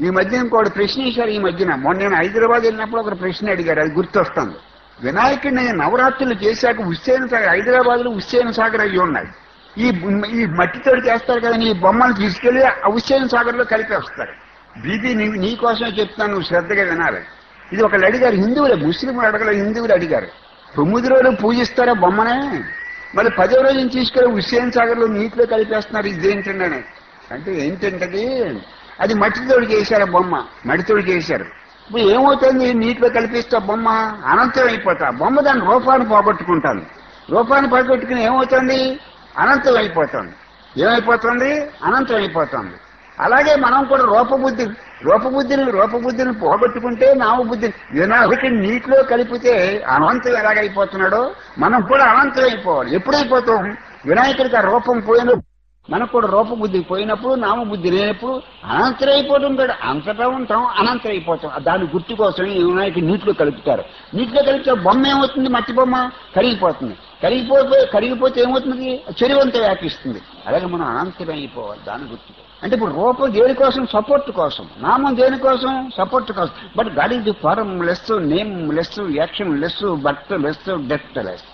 ఈ మధ్య ఇంకోటి ప్రశ్న వేశారు. ఈ మధ్యన మొన్న నేను హైదరాబాద్ వెళ్ళినప్పుడు ఒక ప్రశ్న అడిగారు, అది గుర్తొస్తుంది. వినాయకుడిని నవరాత్రులు చేశాక హుస్సేన్ సాగర్, హైదరాబాద్ లో హుస్సేన్ సాగర్ అయ్యి ఉన్నాయి. ఈ మట్టితో చేస్తారు కదా, ఈ బొమ్మలు తీసుకెళ్లి ఆ హుస్సేన్ సాగర్ లో కలిపేస్తారు. బీబీ నీ కోసమే చెప్తాను, నువ్వు శ్రద్ధగా వినాలి. ఇది ఒకళ్ళు అడిగారు, హిందువులే, ముస్లింలు అడగల, హిందువులు అడిగారు. 9 రోజులు పూజిస్తారా బొమ్మనే, మరి 10వ రోజుని తీసుకెళ్లి హుస్సేన్ సాగర్ లో నీటిలో కలిపేస్తున్నారు, ఇదేంటండి అని. అంటే ఏంటంటది, అది మట్టితోడు చేశారు, బొమ్మ మట్టితోడు చేశారు. ఇప్పుడు ఏమవుతుంది, నీటిలో కల్పిస్తే బొమ్మ అనంతం అయిపోతా, బొమ్మ దాని రూపాన్ని పోగొట్టుకుంటాను. రూపాన్ని పోగొట్టుకుని ఏమవుతుంది, అనంతం అయిపోతుంది. ఏమైపోతుంది, అనంతం అయిపోతుంది. అలాగే మనం కూడా రూపబుద్ధిని పోగొట్టుకుంటే నామబుద్ధిని, వినాయకుడిని నీటిలో కలిపితే అనంతం ఎలాగైపోతున్నాడో మనం కూడా అనంతం అయిపోవాలి. ఎప్పుడైపోతాం, వినాయకుడికి ఆ రూపం పోయిన, మనకు కూడా రూపబుద్ధి పోయినప్పుడు, నామబుద్ధి లేనప్పుడు అనంతరైపోతుంటాడు. అంతటా ఉంటాం, అనంతరైపోతాం. దాని గుర్తు కోసం ఈ వినాయకుడు నీటిలో కలుపుతారు. నీటిలో కలిపితే బొమ్మ ఏమవుతుంది, మట్టి బొమ్మ కరిగిపోతుంది. కరిగిపోతే ఏమవుతుంది, చెరువంతా వ్యాపిస్తుంది. అలాగే మనం అనంతమైపోవాలి దాని గుర్తు. అంటే ఇప్పుడు రూపం దేనికోసం, సపోర్ట్ కోసం. నామం దేనికోసం, సపోర్ట్ కోసం. But God is the formless, nameless, actionless, birthless, death less.